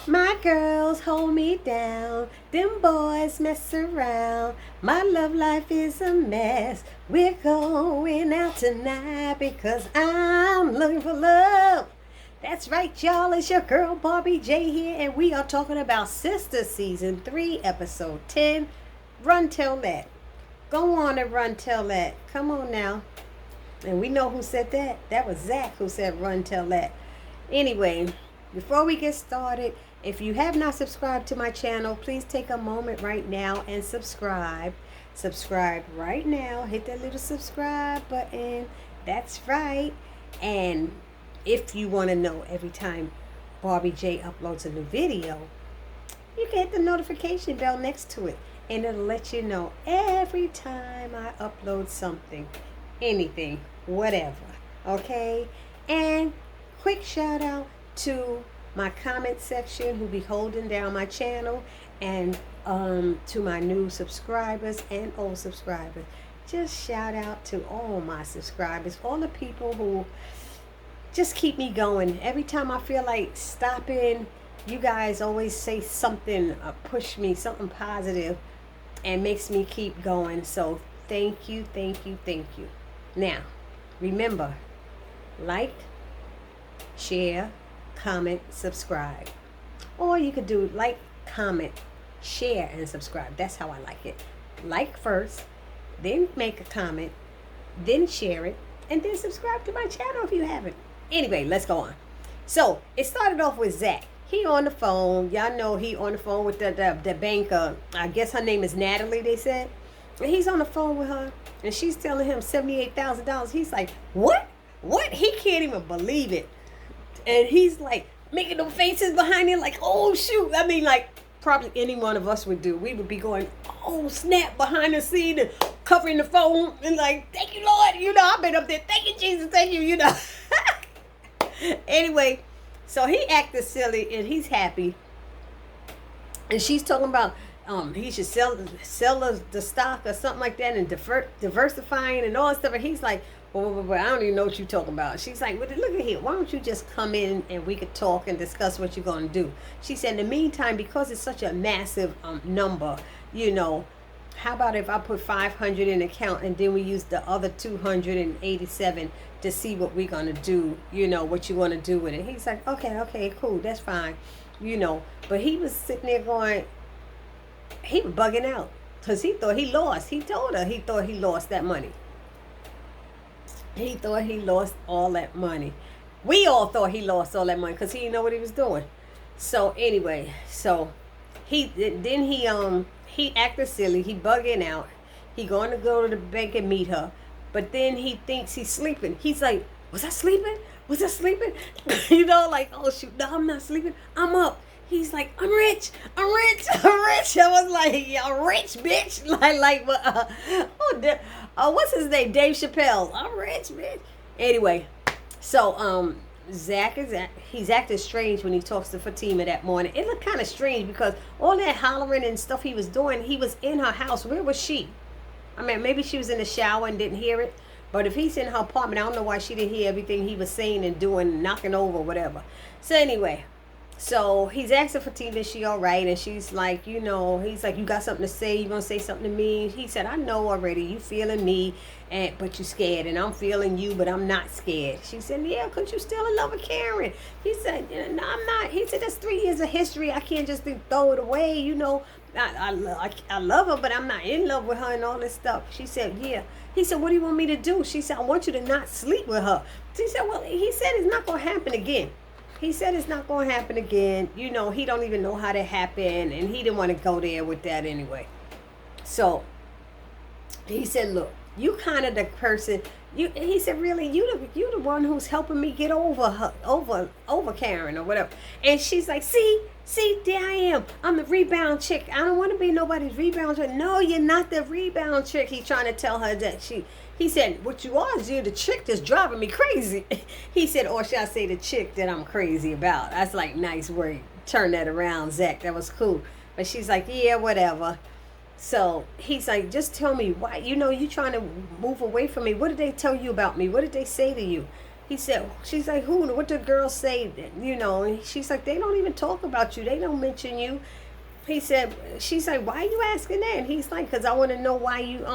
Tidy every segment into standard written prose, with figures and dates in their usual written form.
My girls hold me down, them boys mess around. My love life is a mess. We're going out tonight because I'm looking for love. That's right, y'all. It's your girl Barbie J here, and we are talking about Sister Season 3, Episode 10. Run Tell That. Go on and run tell that. Come on now. And we know who said that. That was Zach who said run tell that. Anyway, before we get started, if you have not subscribed to my channel, please take a moment right now and subscribe. Subscribe right now. Hit that little subscribe button. That's right. And if you want to know every time Barbie J uploads a new video, you can hit the notification bell next to it. And it'll let you know every time I upload something. Anything. Whatever. Okay? And quick shout out to my comment section who be holding down my channel, and to my new subscribers and old subscribers. Just shout out to all my subscribers, all the people who just keep me going. Every time I feel like stopping, you guys always say something, push me, something positive, and makes me keep going. So thank you, thank you, thank you. Now, remember, like, share, comment, subscribe. Or you could do like, comment, share, and subscribe. That's how I like it. Like first, then make a comment, then share it, and then subscribe to my channel if you haven't. Anyway, let's go on. So, it started off with Zach. He on the phone. Y'all know he on the phone with the banker. I guess her name is Natalie, they said. And he's on the phone with her, and she's telling him $78,000. He's like, what? What? He can't even believe it. And he's like making them faces behind him like, oh shoot. I mean, like probably any one of us would do. We would be going, oh snap, behind the scene and covering the phone and like, thank you, Lord. You know, I've been up there. Thank you, Jesus. Thank you. You know. Anyway, so he acted silly and he's happy. And she's talking about he should sell the stock or something like that and diversifying and all that stuff. And he's like, well, I don't even know what you're talking about. She's like, well, look at here. Why don't you just come in and we could talk and discuss what you're going to do? She said, in the meantime, because it's such a massive number, you know, how about if I put 500 in account and then we use the other 287 to see what we're going to do, you know, what you want to do with it. He's like, okay, cool. That's fine. You know, but he was sitting there going, he was bugging out because he thought he lost. He told her he thought he lost that money. He thought he lost all that money. We all thought he lost all that money because he didn't know what he was doing. So anyway, so he acted silly. He bugging out. He going to go to the bank and meet her, but then he thinks he's sleeping. He's like, was I sleeping? Was I sleeping? You know, like, oh shoot, no, I'm not sleeping. I'm up. He's like, I'm rich. I'm rich. I'm rich. I was like, you're rich, bitch. What's his name? Dave Chappelle. I'm rich, bitch. Anyway, so Zach he's acting strange when he talks to Fatima that morning. It looked kind of strange because all that hollering and stuff he was doing, he was in her house. Where was she? I mean, maybe she was in the shower and didn't hear it. But if he's in her apartment, I don't know why she didn't hear everything he was saying and doing, knocking over, whatever. So anyway, so he's asking Fatima, is she all right? And she's like, you know, he's like, you got something to say? You gonna say something to me? He said, I know already. You feeling me, but you scared. And I'm feeling you, but I'm not scared. She said, yeah, because you still in love with Karen. He said, no, I'm not. He said, that's 3 years of history. I can't just throw it away. You know, I love her, but I'm not in love with her and all this stuff. She said, yeah. He said, what do you want me to do? She said, I want you to not sleep with her. She said, well, he said it's not going to happen again. He said it's not going to happen again. You know, he don't even know how that happened, and he didn't want to go there with that anyway. So he said, look, you kind of the person, he said, really, you the one who's helping me get over her, over Karen or whatever. And she's like, see, there I am. I'm the rebound chick. I don't want to be nobody's rebound chick. No, you're not the rebound chick. He's trying to tell her that he said, what you are is you're the chick that's driving me crazy. He said, or should I say the chick that I'm crazy about? That's like nice word. Turn that around, Zach. That was cool. But she's like, yeah, whatever. So he's like, just tell me why, you know, you trying to move away from me. What did they tell you about me? What did they say to you? He said, she's like, who? What did girls say? You know, and she's like, they don't even talk about you. They don't mention you. He said, she's like, why are you asking that? And he's like, because I want to know why you,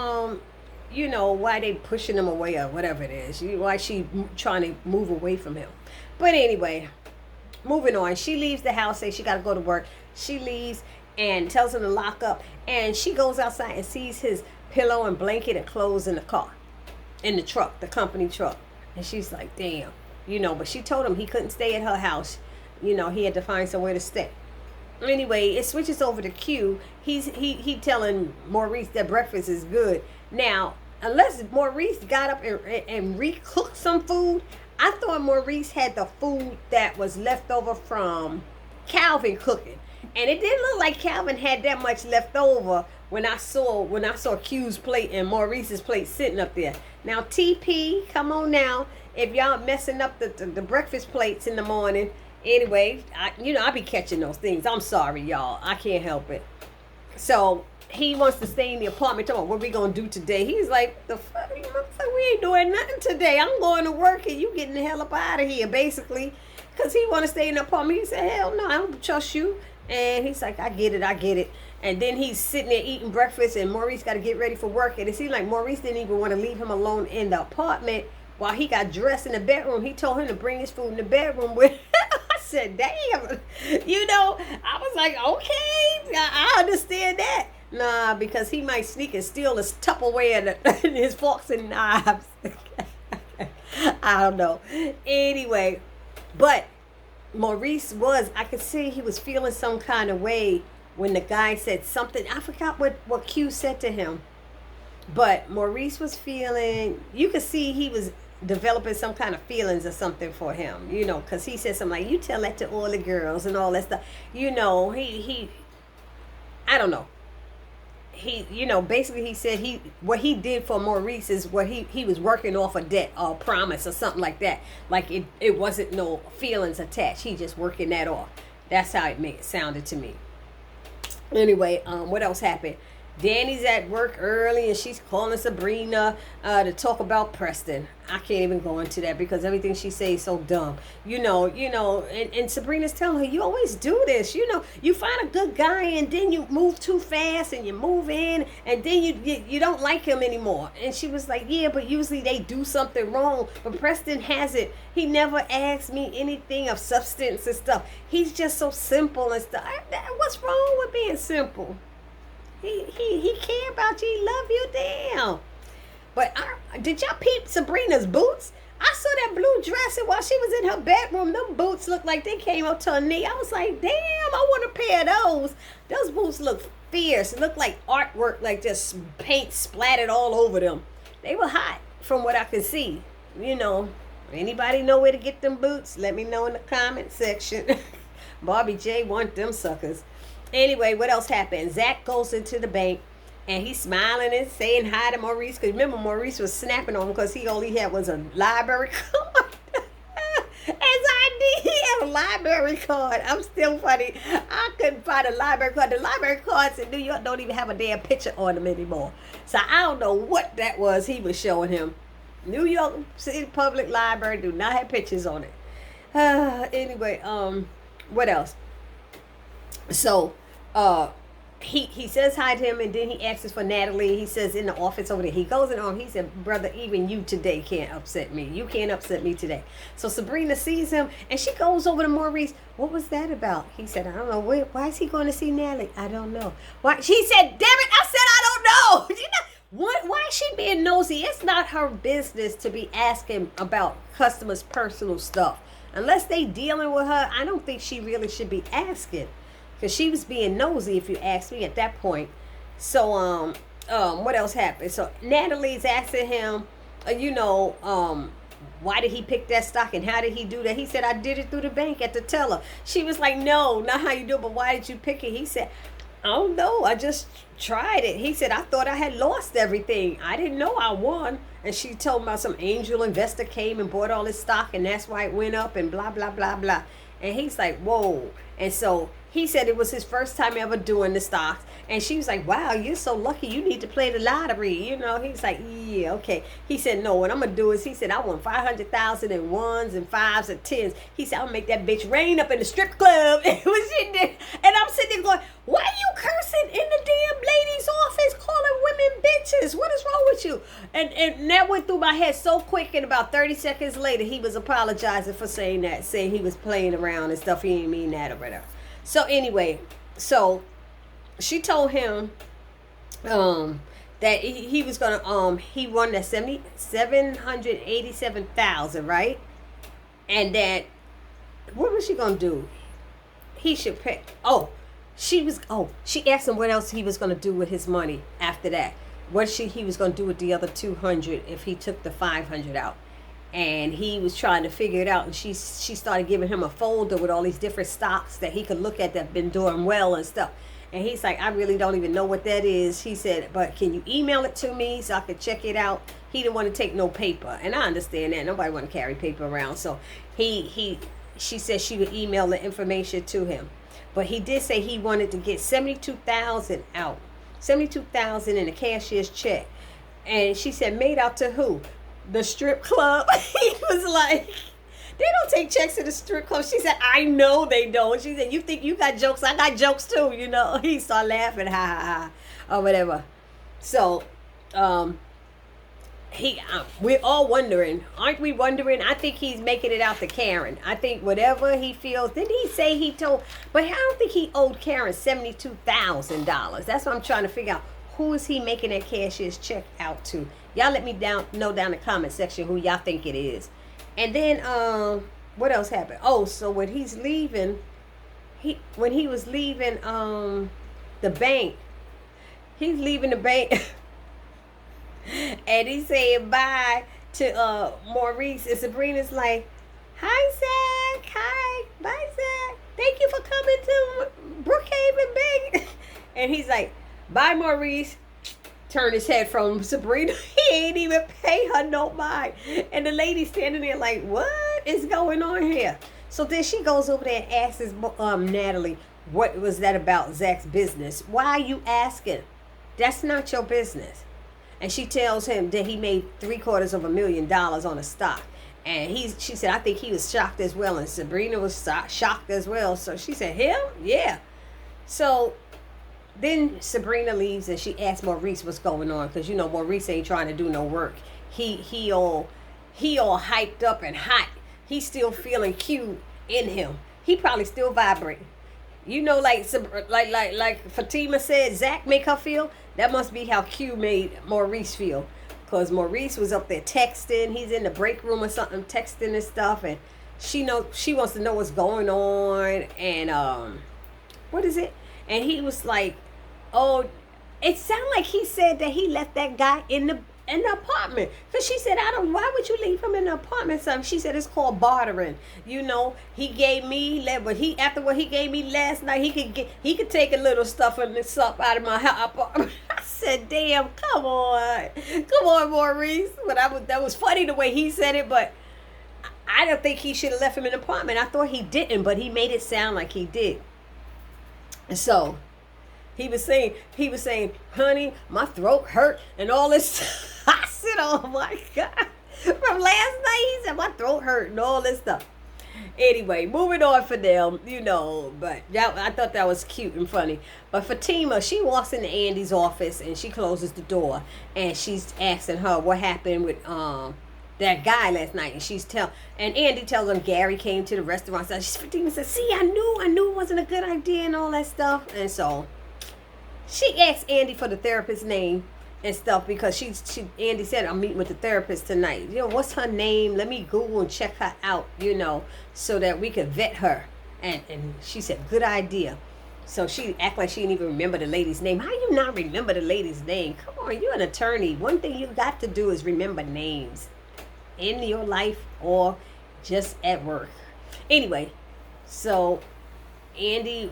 you know, why they pushing him away or whatever it is. Why she trying to move away from him. But anyway, moving on. She leaves the house, say she got to go to work. She leaves and tells him to lock up. And she goes outside and sees his pillow and blanket and clothes in the car, in the truck, the company truck. And she's like, damn, you know, but she told him he couldn't stay at her house. You know, he had to find somewhere to stay. Anyway, it switches over to Q. He telling Maurice that breakfast is good. Now, unless Maurice got up and recooked some food, I thought Maurice had the food that was left over from Calvin cooking. And it didn't look like Calvin had that much left over when I saw Q's plate and Maurice's plate sitting up there. Now, TP, come on now. If y'all messing up the breakfast plates in the morning. Anyway, I be catching those things. I'm sorry, y'all. I can't help it. So he wants to stay in the apartment. Talking about what we gonna do today. He's like, the fuck? We ain't doing nothing today. I'm going to work and you getting the hell up out of here, basically. Because he want to stay in the apartment. He said, hell no, I don't trust you. And he's like, I get it. And then he's sitting there eating breakfast and Maurice got to get ready for work. And it seemed like Maurice didn't even want to leave him alone in the apartment while he got dressed in the bedroom. He told him to bring his food in the bedroom with I said, damn. You know, I was like, okay, I understand that. Nah, because he might sneak and steal his Tupperware and his forks and knives. I don't know. Anyway, but Maurice I could see he was feeling some kind of way when the guy said something. I forgot what Q said to him. But Maurice was feeling, you could see he was developing some kind of feelings or something for him, you know, because he said something like, you tell that to all the girls and all that stuff. You know, I don't know. He, you know, basically he said what he did for Maurice is what he was working off a debt or a promise or something like that. Like it wasn't no feelings attached. He just working that off. That's how it sounded to me. Anyway, what else happened? Danny's at work early and she's calling Sabrina to talk about Preston. I can't even go into that because everything she says is so dumb. You know, and Sabrina's telling her, you always do this. You know, you find a good guy and then you move too fast and you move in and then you don't like him anymore. And she was like, yeah, but usually they do something wrong. But Preston hasn't. He never asked me anything of substance and stuff. He's just so simple and stuff. What's wrong with being simple? He care about you. He love you. Damn. But did y'all peep Sabrina's boots? I saw that blue dress and while she was in her bedroom, them boots looked like they came up to her knee. I was like, damn, I want a pair of those. Those boots look fierce. It looked like artwork, like just paint splattered all over them. They were hot from what I could see. You know, anybody know where to get them boots? Let me know in the comment section. Barbie J want them suckers. Anyway, what else happened? Zach goes into the bank and he's smiling and saying hi to Maurice. Because remember, Maurice was snapping on him because he only had was a library card. As I did, he had a library card. I'm still funny. I couldn't find a library card. The library cards in New York don't even have a damn picture on them anymore. So I don't know what that was he was showing him. New York City Public Library do not have pictures on it. Anyway, what else? So, he says hi to him and then he asks for Natalie. He says in the office over there. He goes in on. He said, brother, even you today can't upset me. You can't upset me today. So Sabrina sees him and she goes over to Maurice. What was that about? He said, I don't know. Why is he going to see Natalie? I don't know. Why? She said, damn it. I said, I don't know. You know, why is she being nosy? It's not her business to be asking about customers' personal stuff. Unless they dealing with her, I don't think she really should be asking. Because she was being nosy, if you ask me, at that point. So, what else happened? So, Natalie's asking him, why did he pick that stock and how did he do that? He said, I did it through the bank at the teller. She was like, no, not how you do it, but why did you pick it? He said, I don't know. I just tried it. He said, I thought I had lost everything. I didn't know I won. And she told me about some angel investor came and bought all his stock and that's why it went up and blah, blah, blah, blah. And he's like, whoa. And so he said it was his first time ever doing the stocks. And she was like, wow, you're so lucky. You need to play the lottery. You know, he's like, yeah, okay. He said, no, what I'm going to do is, he said, I want 500,000 in ones and fives and tens. He said, I'll make that bitch rain up in the strip club. It was in there. And I'm sitting there going, why are you cursing in the damn lady's office, calling women bitches? What is wrong with you? And that went through my head so quick. And about 30 seconds later, he was apologizing for saying that, saying he was playing around and stuff. He didn't mean that or whatever. So anyway, so she told him that he was gonna he won that 787,000, right? And that, what was she gonna do? He should pay. She asked him what else he was gonna do with his money after that. He was gonna do with the other 200 if he took the 500 out. And he was trying to figure it out, and she started giving him a folder with all these different stocks that he could look at that have been doing well and stuff. And he's like, I really don't even know what that is. He said, but can you email it to me so I could check it out? He didn't want to take no paper. And I understand that. Nobody want to carry paper around. So she said she would email the information to him. But he did say he wanted to get 72,000 out. 72,000 in a cashier's check. And she said, made out to who? The strip club. He was like, they don't take checks at the strip club. She said, I know they don't. She said, you think you got jokes? I got jokes too, you know. He started laughing, ha ha ha, or whatever. So, we're all wondering, aren't we wondering? I think he's making it out to Karen. I think whatever he feels, didn't he say he told, but I don't think he owed Karen $72,000. That's what I'm trying to figure out. Who is he making that cashier's check out to? Y'all let me know down in the comment section who y'all think it is. And then, what else happened? Oh, so when he's leaving, when he was leaving the bank, he's leaving the bank, and he's saying bye to Maurice, and Sabrina's like, hi, Zach, hi, bye, Zach, thank you for coming to Brookhaven Bank. And he's like, bye, Maurice. Turn his head from Sabrina. He ain't even pay her no mind. And the lady standing there like, what is going on here? So then she goes over there and asks Natalie, what was that about Zach's business? Why are you asking? That's not your business. And she tells him that he made $750,000 on a stock. And she said, I think he was shocked as well. And Sabrina was shocked as well. So she said, him? Yeah. So then Sabrina leaves and she asks Maurice what's going on, because you know Maurice ain't trying to do no work. He all hyped up and hot. He's still feeling cute in him. He probably still vibrating. You know, like Fatima said, Zach make her feel. That must be how Q made Maurice feel, because Maurice was up there texting. He's in the break room or something, texting and stuff, and she wants to know what's going on. And what is it? And he was like, oh, it sounded like he said that he left that guy in the apartment. Because she said, why would you leave him in the apartment? Something. She said, it's called bartering. You know, he gave me, but after what he gave me last night, he could take a little stuff and stuff out of my apartment. I said, damn, come on, Maurice. But that was funny the way he said it, but I don't think he should have left him in the apartment. I thought he didn't, but he made it sound like he did. And so he was saying, honey, my throat hurt and all this. I said, oh my God. From last night, he said, my throat hurt and all this stuff. Anyway, moving on for them, you know, but I thought that was cute and funny. But Fatima, she walks into Andy's office and she closes the door and she's asking her what happened with that guy last night, and Andy tells him Gary came to the restaurant. So Fatima says, see, I knew it wasn't a good idea and all that stuff. And so she asked Andy for the therapist's name and stuff, because Andy said, I'm meeting with the therapist tonight. You know, what's her name? Let me Google and check her out, you know, so that we could vet her. And she said, good idea. So she act like she didn't even remember the lady's name. How you not remember the lady's name? Come on, you're an attorney. One thing you got to do is remember names in your life or just at work. Anyway, so Andy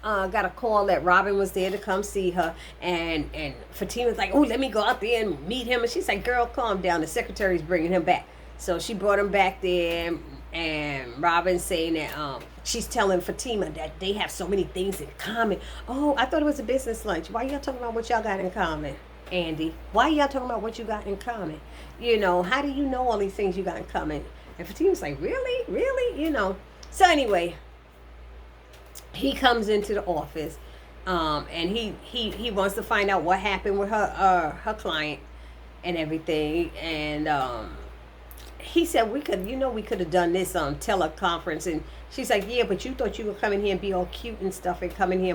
got a call that Robin was there to come see her, and Fatima's like, oh, let me go out there and meet him. And she's like, girl, calm down. The secretary's bringing him back. So she brought him back there, and Robin's saying that she's telling Fatima that they have so many things in common. Oh, I thought it was a business lunch. Why y'all talking about what y'all got in common, Andy? Why y'all talking about what you got in common? How do you know all these things you got in common? And Fatima's like, really? Really? So anyway, he comes into the office, and he wants to find out what happened with her client and everything. And he said we could have done this on teleconference. And she's like, yeah, but you thought you would come in here and be all cute and stuff and come in here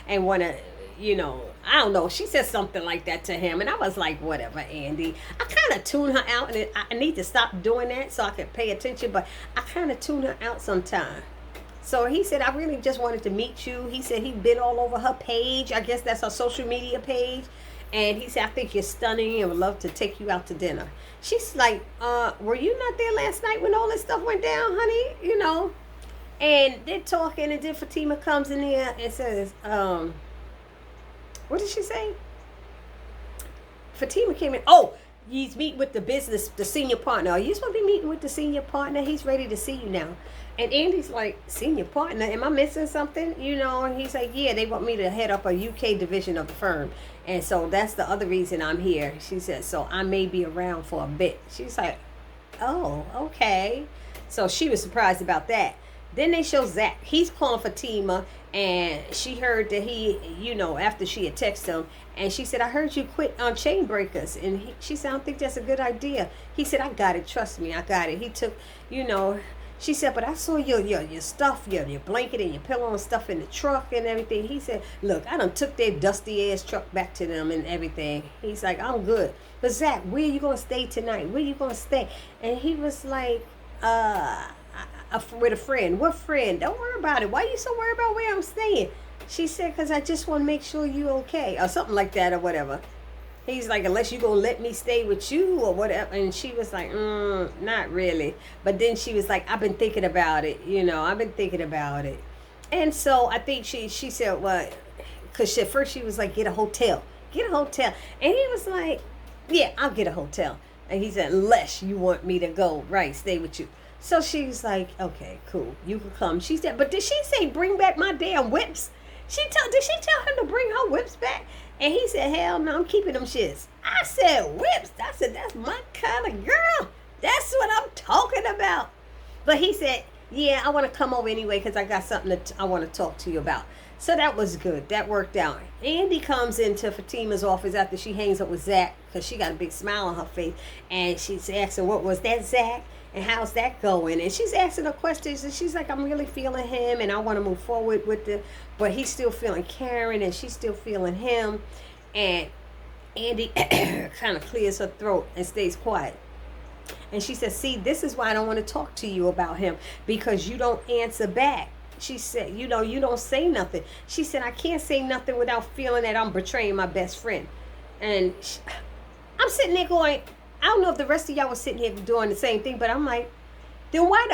and want to, I don't know. She said something like that to him, and I was like, whatever, Andy. I kind of tune her out, and I need to stop doing that so I can pay attention, but I kind of tune her out sometimes. So he said, I really just wanted to meet you. He said he'd been all over her page. I guess that's her social media page. And he said, I think you're stunning and would love to take you out to dinner. She's like, were you not there last night when all this stuff went down, honey? And they're talking, and then Fatima comes in there and says, what did she say? Fatima came in. Oh, he's meeting with the senior partner. Are you supposed to be meeting with the senior partner? He's ready to see you now. And Andy's like, senior partner? Am I missing something? And he's like, yeah, they want me to head up a UK division of the firm. And so that's the other reason I'm here. She said, so I may be around for a bit. She's like, oh, okay. So she was surprised about that. Then they show Zach. He's calling Fatima, and she heard that he, after she had texted him, and she said, I heard you quit on Chain Breakers. And she said, I don't think that's a good idea. He said, I got it. Trust me, I got it. He took, she said, but I saw your stuff, your blanket and your pillow and stuff in the truck and everything. He said, look, I done took their dusty ass truck back to them and everything. He's like, I'm good. But Zach, where you going to stay tonight? Where you going to stay? And he was like, with a friend. What friend? Don't worry about it. Why are you so worried about where I'm staying? She said, because I just want to make sure you okay. Or something like that or whatever. He's like, unless you going to let me stay with you or whatever. And she was like, not really. But then she was like, I've been thinking about it. I've been thinking about it. And so I think she said, what? Because at first she was like, get a hotel. Get a hotel. And he was like, yeah, I'll get a hotel. And he said, unless you want me to go, right, stay with you. So she was like, okay, cool. You can come. She said, but did she say bring back my damn whips? Did she tell him to bring her whips back? And he said, hell no, I'm keeping them shits. I said, whips? I said, that's my kind of girl. That's what I'm talking about. But he said, yeah, I want to come over anyway because I got something that I want to talk to you about. So that was good. That worked out. Andy comes into Fatima's office after she hangs up with Zach because she got a big smile on her face. And she's asking, what was that, Zach? And how's that going? And she's asking her questions, and she's like, I'm really feeling him, and I want to move forward with it. But he's still feeling Karen, and she's still feeling him. And Andy kind of clears her throat and stays quiet. And she says, see, this is why I don't want to talk to you about him, because you don't answer back. She said, you don't say nothing. She said, I can't say nothing without feeling that I'm betraying my best friend. And I'm sitting there going, I don't know if the rest of y'all was sitting here doing the same thing, but I'm like, then why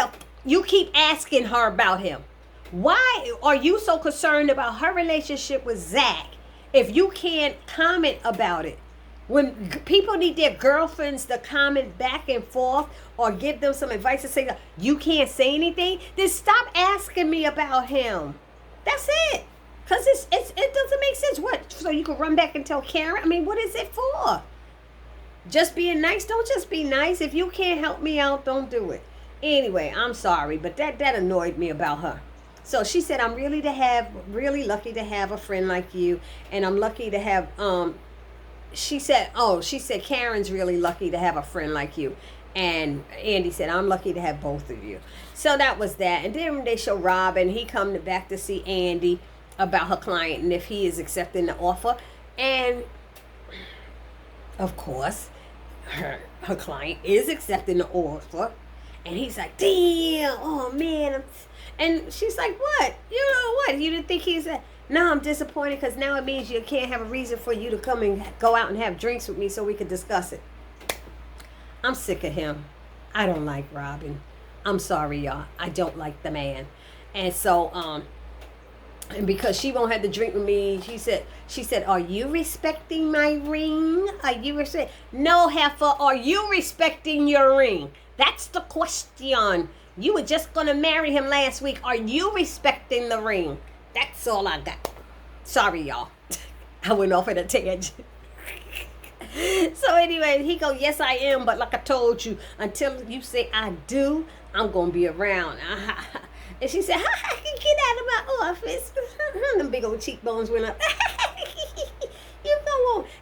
you keep asking her about him? Why are you so concerned about her relationship with Zach if you can't comment about it? When people need their girlfriends to comment back and forth or give them some advice and say, you can't say anything, then stop asking me about him. That's it. Because it doesn't make sense. What? So you can run back and tell Karen? I mean, what is it for? Just being nice? Don't just be nice. If you can't help me out, don't do it. Anyway, I'm sorry, but that annoyed me about her. So she said, I'm really lucky to have a friend like you. And I'm lucky to have, she said, Karen's really lucky to have a friend like you. And Andy said, I'm lucky to have both of you. So that was that. And then they show Rob, and he come back to see Andy about her client and if he is accepting the offer. And of course, her client is accepting the offer. And he's like, damn, oh man. And she's like, what? You know what? You didn't think he's a... No, I'm disappointed because now it means you can't have a reason for you to come and go out and have drinks with me so we could discuss it. I'm sick of him. I don't like Robin. I'm sorry, y'all. I don't like the man. And so, and because she won't have to drink with me, she said, are you respecting my ring? Are you respecting? No, heifer, are you respecting your ring? That's the question. You were just gonna marry him last week. Are you respecting the ring? That's all I got. Sorry, y'all. I went off at a tangent. So anyway, he go, yes, I am. But like I told you, until you say I do, I'm going to be around. And she said, I can get out of my office. Them big old cheekbones went up. You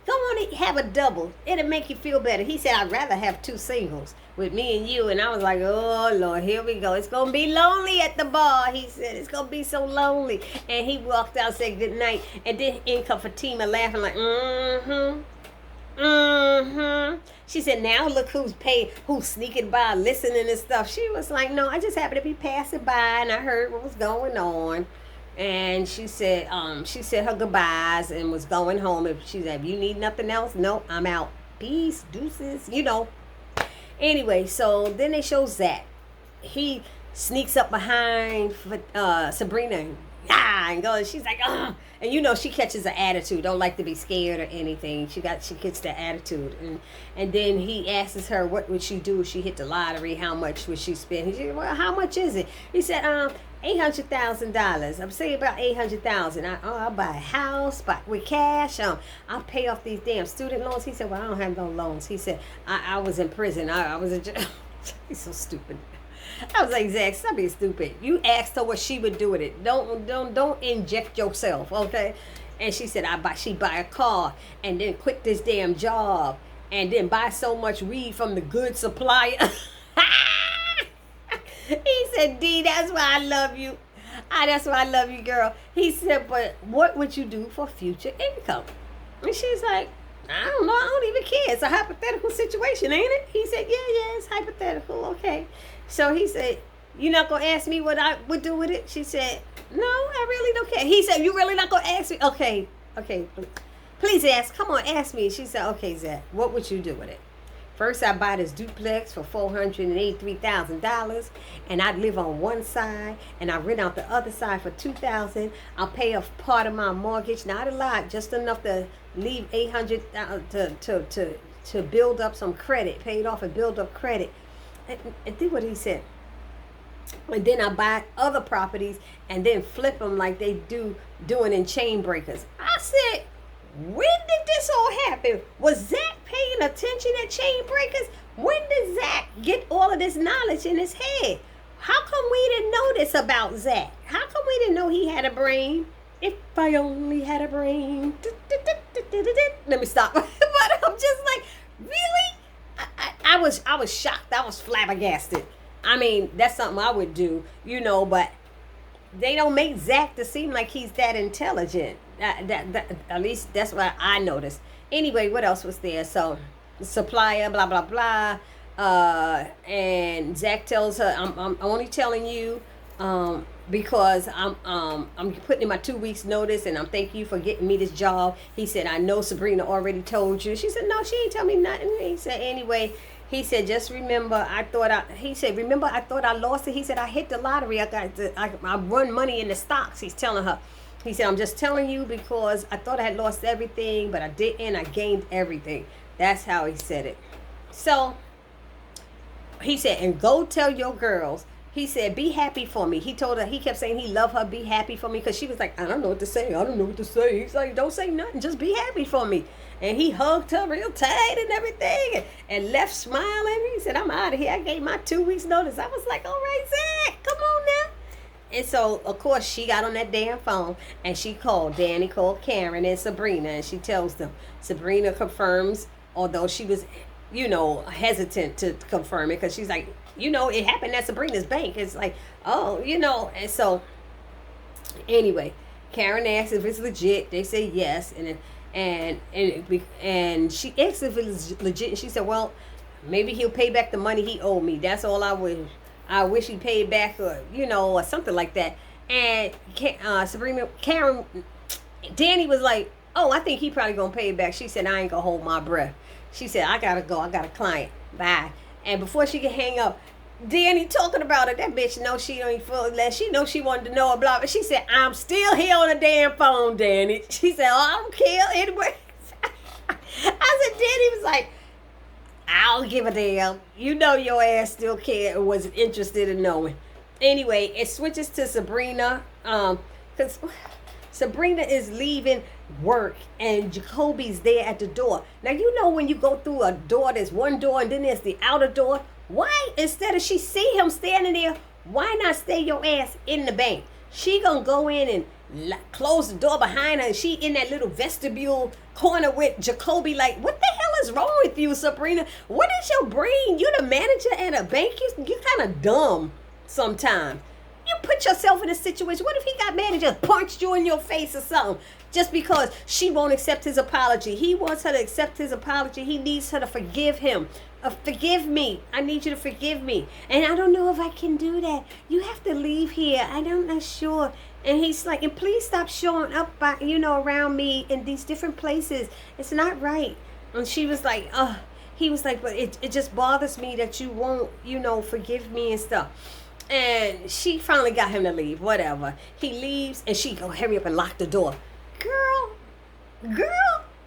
go on and have a double. It'll make you feel better. He said, I'd rather have two singles with me and you. And I was like, oh, Lord, here we go. It's going to be lonely at the bar. He said, it's going to be so lonely. And he walked out and said good night. And then in come Fatima laughing like, She said, now look who's sneaking by, listening and stuff. She was like, no, I just happened to be passing by and I heard what was going on. And she said her goodbyes and was going home. If she said, if you need nothing else, nope, I'm out. Peace, deuces, Anyway, so then they show Zach. He sneaks up behind Sabrina and goes. She's like, ah, and she catches an attitude. Don't like to be scared or anything. She gets the attitude, and then he asks her what would she do if she hit the lottery? How much would she spend? He said, well, how much is it? He said, $800,000. I'm saying about $800,000. I'll buy a house, with cash. I'll pay off these damn student loans. He said, well, I don't have no loans. He said, I was in prison. I was he's so stupid. I was like, Zach, stop being stupid. You asked her what she would do with it. Don't inject yourself, okay? And she said, she'd buy a car and then quit this damn job and then buy so much weed from the good supplier. He said, D, that's why I love you. That's why I love you, girl. He said, but what would you do for future income? And she's like, I don't know. I don't even care. It's a hypothetical situation, ain't it? He said, yeah, it's hypothetical. Okay. So he said, you're not going to ask me what I would do with it? She said, no, I really don't care. He said, you really not going to ask me? Okay. Please ask. Come on, ask me. She said, okay, Zach, what would you do with it? First, I buy this duplex for $483,000, and I'd live on one side, and I rent out the other side for $2,000. I'll pay off part of my mortgage, not a lot, just enough to leave $800 to build up some credit, paid off and build up credit. And do what he said. And then I buy other properties and then flip them like they doing in Chain Breakers. I said, when did this all happen? Was Zach paying attention at Chain Breakers? When did Zach get all of this knowledge in his head? How come we didn't know this about Zach? How come we didn't know he had a brain? If I only had a brain. Let me stop. But I'm just like, really? I was shocked. I was flabbergasted. I mean, that's something I would do, but they don't make Zach to seem like he's that intelligent. That at least that's what I noticed. Anyway, what else was there? So, supplier, blah blah blah, and Zach tells her, "I'm only telling you, because I'm putting in my 2 weeks notice, and I'm thanking you for getting me this job." He said, "I know Sabrina already told you." She said, "No, she ain't tell me nothing." He said, "Anyway." He said, just remember, I thought I lost it. He said, I hit the lottery. I run money in the stocks. He's telling her. He said, I'm just telling you because I thought I had lost everything, but I didn't. I gained everything. That's how he said it. So he said, and go tell your girls. He said, be happy for me. He told her, he kept saying he loved her, be happy for me. Because she was like, I don't know what to say. He's like, don't say nothing. Just be happy for me. And he hugged her real tight and everything and left smiling. He said, I'm out of here. I gave my 2 weeks notice. I was like, all right, Zach, come on now. And so, of course, she got on that damn phone and she called. Danny called Karen and Sabrina, and she tells them. Sabrina confirms, although she was, hesitant to confirm it because she's like, it happened at Sabrina's bank. It's like, and so anyway, Karen asked if it's legit. They say yes, and she asked if it's legit, and she said, well, maybe he'll pay back the money he owed me. That's all I wish. I wish he paid back, or something like that. And Karen, Danny was like, oh, I think he probably gonna pay it back. She said, I ain't gonna hold my breath. She said, I gotta go. I got a client. Bye. And before she could hang up, Danny talking about her. That bitch know she ain't full less. She know she wanted to know blah. But she said, I'm still here on the damn phone, Danny. She said, oh, I don't care anyway. I said, Danny was like, I don't give a damn. You know your ass still cared or was interested in knowing. Anyway, it switches to Sabrina. Because Sabrina is leaving work and Jacoby's there at the door. Now you know when you go through a door, there's one door and then there's the outer door. Why instead of she see him standing there, why not stay your ass in the bank? She gonna go in and close the door behind her, and she in that little vestibule corner with Jacoby. Like, what the hell is wrong with you, Sabrina? What is your brain? You the manager at a bank? You kind of dumb sometimes. You put yourself in a situation. What if he got mad and just punched you in your face or something? Just because she won't accept his apology. He wants her to accept his apology. He needs her to forgive him. Forgive me. I need you to forgive me. And I don't know if I can do that. You have to leave here. I'm not sure. And he's like, and please stop showing up by, around me in these different places. It's not right. And she was like, he was like, but it just bothers me that you won't, forgive me and stuff. And she finally got him to leave, whatever. He leaves and she go, hurry up and lock the door. Girl,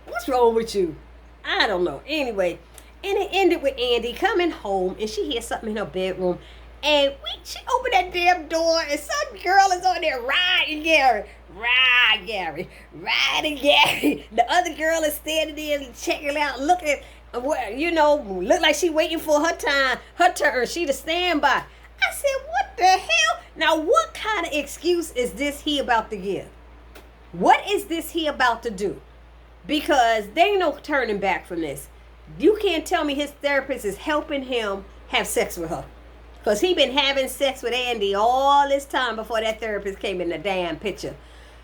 what's wrong with you? I don't know. Anyway, and it ended with Andy coming home and she hears something in her bedroom. And she opened that damn door and some girl is on there riding Gary. The other girl is standing there and checking out, looking, look like she waiting for her turn, she to stand by. I said, what the hell? Now, what kind of excuse is this he about to give? What is this he about to do? Because there ain't no turning back from this. You can't tell me his therapist is helping him have sex with her. Because he been having sex with Andy all this time before that therapist came in the damn picture.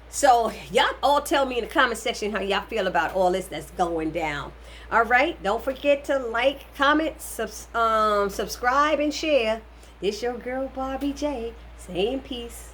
So, y'all all tell me in the comment section how y'all feel about all this that's going down. All right? Don't forget to like, comment, subscribe, and share. This your girl, Barbie J. Saying peace.